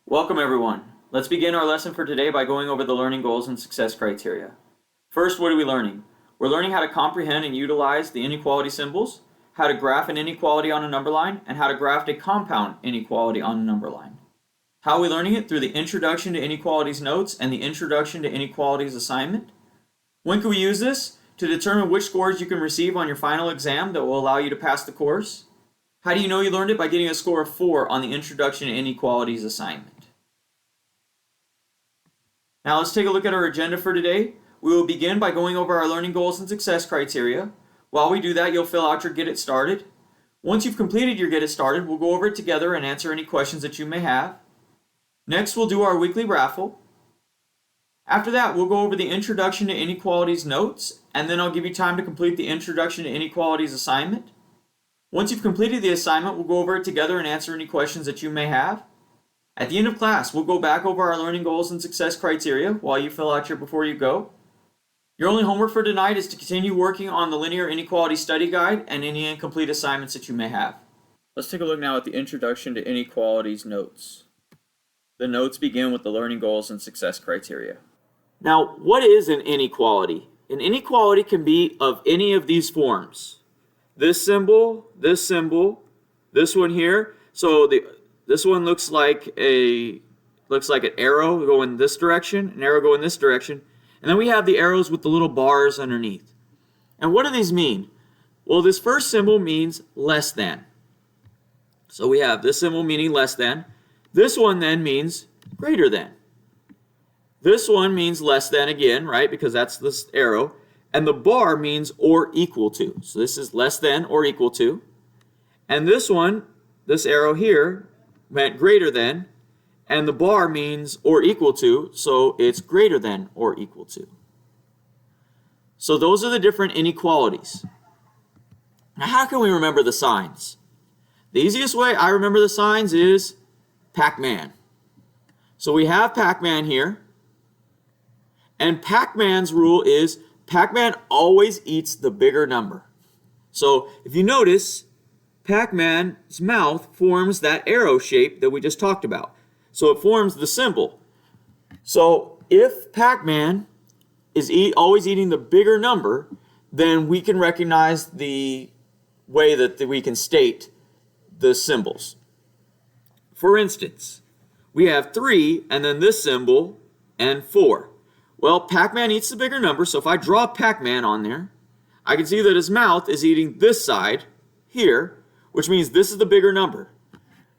Welcome everyone. Let's begin our lesson for today by going over the learning goals and success criteria. First, what are we learning? We're learning how to comprehend and utilize the inequality symbols, how to graph an inequality on a number line, and how to graph a compound inequality on a number line. How are we learning it? Through the Introduction to Inequalities notes and the Introduction to Inequalities assignment. When can we use this? To determine which scores you can receive on your final exam that will allow you to pass the course. How do you know you learned it? By getting a score of 4 on the Introduction to Inequalities assignment. Now let's take a look at our agenda for today. We will begin by going over our learning goals and success criteria. While we do that, you'll fill out your Get It Started. Once you've completed your Get It Started, we'll go over it together and answer any questions that you may have. Next, we'll do our weekly raffle. After that, we'll go over the Introduction to Inequalities notes, and then I'll give you time to complete the Introduction to Inequalities assignment. Once you've completed the assignment, we'll go over it together and answer any questions that you may have. At the end of class, we'll go back over our learning goals and success criteria while you fill out your Before You Go. Your only homework for tonight is to continue working on the Linear Inequality Study Guide and any incomplete assignments that you may have. Let's take a look now at the Introduction to Inequalities notes. The notes begin with the learning goals and success criteria. Now, what is an inequality? An inequality can be of any of these forms. This symbol, this one here. So this one looks like an arrow going this direction, an arrow going this direction. And then we have the arrows with the little bars underneath. And what do these mean? Well, this first symbol means less than. So we have this symbol meaning less than. This one then means greater than. This one means less than again, right? Because that's this arrow. And the bar means or equal to. So this is less than or equal to. And this one, this arrow here, meant greater than. And the bar means or equal to, so it's greater than or equal to. So those are the different inequalities. Now how can we remember the signs? The easiest way I remember the signs is Pac-Man. So we have Pac-Man here. And Pac-Man's rule is Pac-Man always eats the bigger number. So if you notice, Pac-Man's mouth forms that arrow shape that we just talked about. So it forms the symbol. So if Pac-Man is always eating the bigger number, then we can recognize the way that we can state the symbols. For instance, we have 3 and then this symbol and 4. Well, Pac-Man eats the bigger number, so if I draw Pac-Man on there, I can see that his mouth is eating this side here, which means this is the bigger number.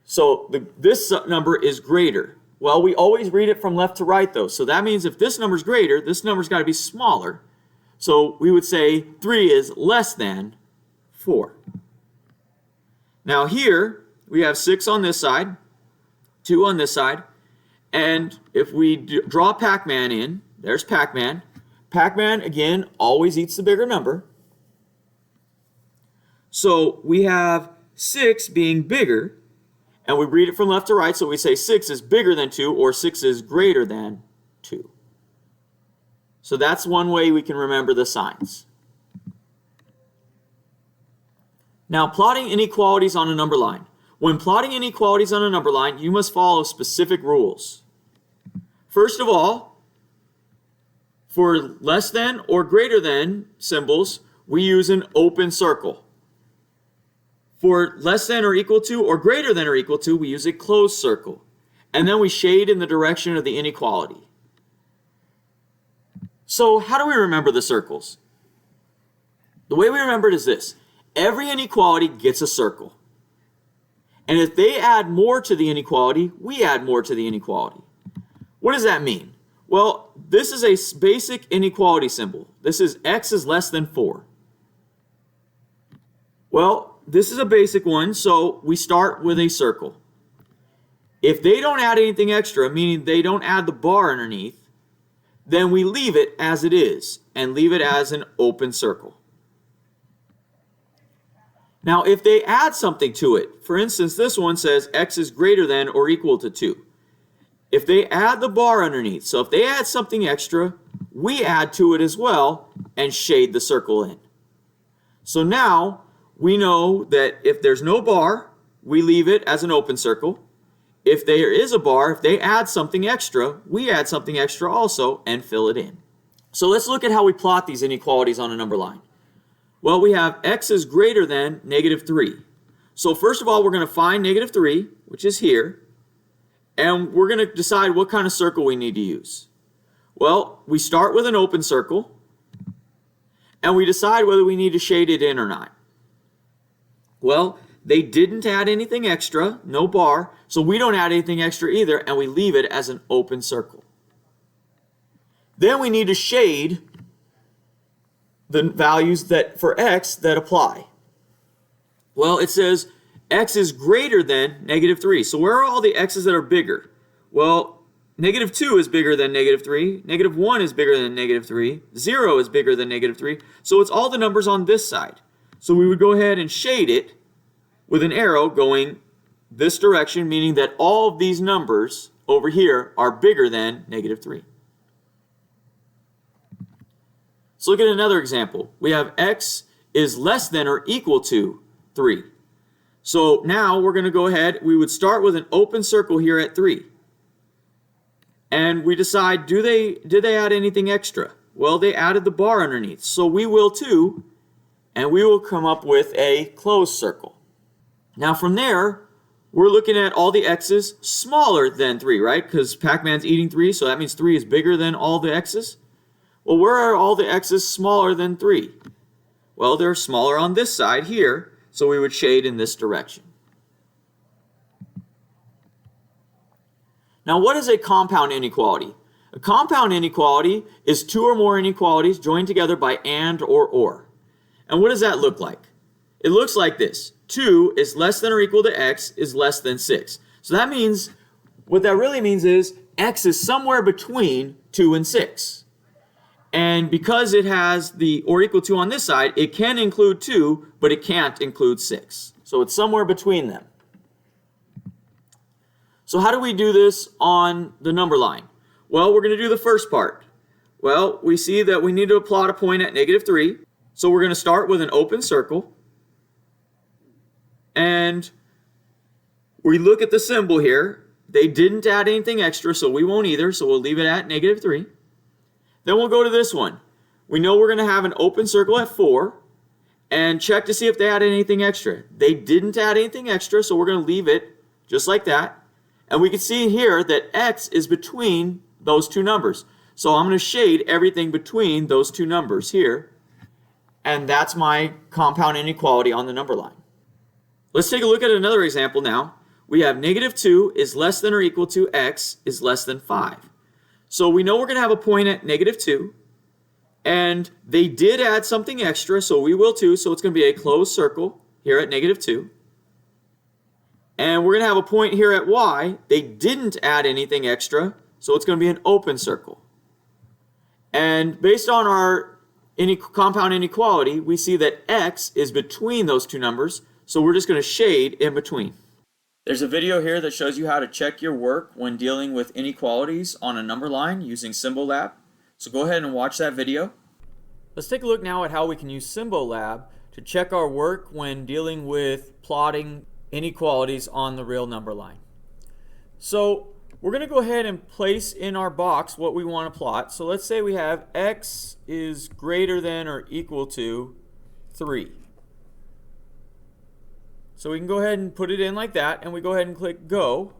So this number is greater. Well, we always read it from left to right though, so that means if this number is greater, this number's got to be smaller. So we would say 3 is less than 4. Now here, we have 6 on this side, 2 on this side, and if we draw Pac-Man in, there's Pac-Man. Pac-Man, again, always eats the bigger number. So we have 6 being bigger, and we read it from left to right, so we say 6 is bigger than 2, or 6 is greater than 2. So that's one way we can remember the signs. Now, plotting inequalities on a number line. When plotting inequalities on a number line, you must follow specific rules. First of all, for less than or greater than symbols, we use an open circle. For less than or equal to or greater than or equal to, we use a closed circle. And then we shade in the direction of the inequality. So how do we remember the circles? The way we remember it is this. Every inequality gets a circle. And if they add more to the inequality, we add more to the inequality. What does that mean? Well, this is a basic inequality symbol. This is x is less than 4. Well, this is a basic one, so we start with a circle. If they don't add anything extra, meaning they don't add the bar underneath, then we leave it as it is and leave it as an open circle. Now, if they add something to it, for instance, this one says x is greater than or equal to 2. If they add the bar underneath, so if they add something extra, we add to it as well and shade the circle in. So now we know that if there's no bar, we leave it as an open circle. if there is a bar, if they add something extra, we add something extra also and fill it in. So let's look at how we plot these inequalities on a number line. Well, we have x is greater than -3. So first of all, we're going to find -3, which is here, and we're going to decide what kind of circle we need to use. Well, we start with an open circle, and we decide whether we need to shade it in or not. Well, they didn't add anything extra, no bar, so we don't add anything extra either, and we leave it as an open circle. Then we need to shade the values that for x that apply. Well, it says x is greater than -3. So where are all the x's that are bigger? Well, -2 is bigger than -3, -1 is bigger than -3, 0 is bigger than -3, so it's all the numbers on this side. So we would go ahead and shade it with an arrow going this direction, meaning that all of these numbers over here are bigger than -3. Let's look at another example. We have x is less than or equal to 3. So now we're going to go ahead, we would start with an open circle here at 3. And we decide, did they add anything extra? Well, they added the bar underneath, so we will too, and we will come up with a closed circle. Now from there, we're looking at all the x's smaller than 3, right? Because Pac-Man's eating 3, so that means 3 is bigger than all the x's. Well, where are all the x's smaller than 3? Well, they're smaller on this side here, so we would shade in this direction. Now, what is a compound inequality? A compound inequality is two or more inequalities joined together by and or. And what does that look like? It looks like this. 2 is less than or equal to x is less than 6. So that means, what that really means is x is somewhere between 2 and 6. And because it has the or equal to on this side, it can include 2, but it can't include 6. So it's somewhere between them. So how do we do this on the number line? Well, we're going to do the first part. Well, we see that we need to plot a point at -3. So we're going to start with an open circle. And we look at the symbol here. They didn't add anything extra, so we won't either. So we'll leave it at -3. Then we'll go to this one. We know we're going to have an open circle at 4 and check to see if they added anything extra. They didn't add anything extra, so we're going to leave it just like that. And we can see here that x is between those two numbers. So I'm going to shade everything between those two numbers here. And that's my compound inequality on the number line. Let's take a look at another example now. We have -2 is less than or equal to x is less than 5. So we know we're going to have a point at -2, and they did add something extra, so we will too, so it's going to be a closed circle here at -2. And we're going to have a point here at y. They didn't add anything extra, so it's going to be an open circle. And based on our compound inequality, we see that x is between those two numbers, so we're just going to shade in between. There's a video here that shows you how to check your work when dealing with inequalities on a number line using Symbol Lab. So go ahead and watch that video. Let's take a look now at how we can use Symbol Lab to check our work when dealing with plotting inequalities on the real number line. So we're going to go ahead and place in our box what we want to plot. So let's say we have x is greater than or equal to 3. So we can go ahead and put it in like that, and we go ahead and click Go.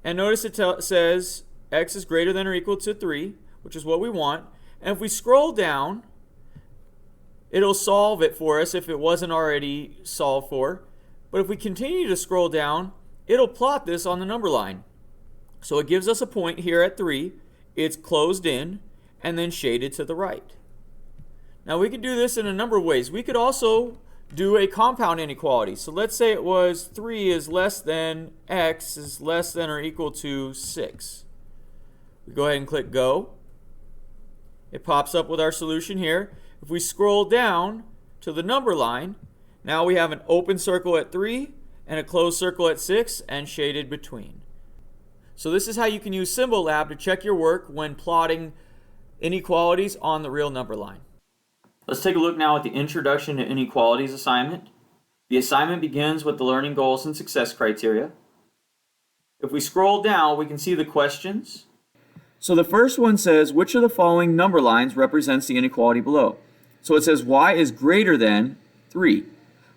And notice it says x is greater than or equal to 3, which is what we want. And if we scroll down, it'll solve it for us if it wasn't already solved for. But if we continue to scroll down, it'll plot this on the number line. So it gives us a point here at 3. It's closed in and then shaded to the right. Now we could do this in a number of ways. We could also do a compound inequality. So let's say it was 3 is less than x is less than or equal to 6. We go ahead and click Go. It pops up with our solution here. If we scroll down to the number line, now we have an open circle at 3 and a closed circle at 6 and shaded between. So this is how you can use Symbol Lab to check your work when plotting inequalities on the real number line. Let's take a look now at the Introduction to Inequalities assignment. The assignment begins with the learning goals and success criteria. If we scroll down, we can see the questions. So the first one says, which of the following number lines represents the inequality below? So it says y is greater than 3.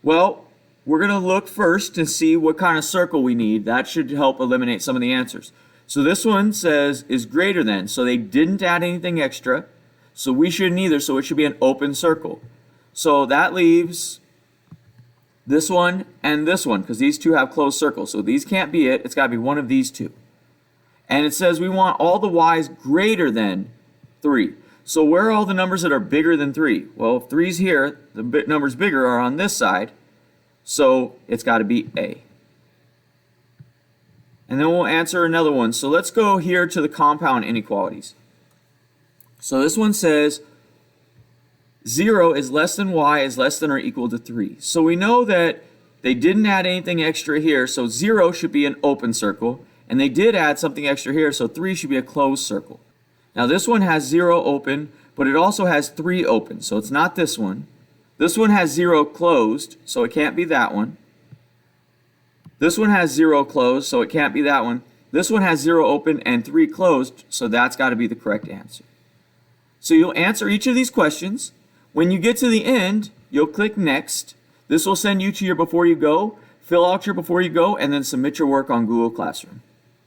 Well, we're going to look first to see what kind of circle we need. That should help eliminate some of the answers. So this one says is greater than, so they didn't add anything extra, so we shouldn't either, so it should be an open circle. So that leaves this one and this one, because these two have closed circles. So these can't be it. It's got to be one of these two. And it says we want all the y's greater than 3. So where are all the numbers that are bigger than 3? Well, if 3's here, the numbers bigger are on this side. So it's got to be A. And then we'll answer another one. So let's go here to the compound inequalities. So this one says 0 is less than y is less than or equal to 3. So we know that they didn't add anything extra here, so 0 should be an open circle. And they did add something extra here, so 3 should be a closed circle. Now this one has 0 open, but it also has 3 open, so it's not this one. This one has 0 closed, so it can't be that one. This one has 0 closed, so it can't be that one. This one has 0 open and 3 closed, so that's got to be the correct answer. So you'll answer each of these questions. When you get to the end, you'll click Next. This will send you to your Before You Go. Fill out your Before You Go, and then submit your work on Google Classroom.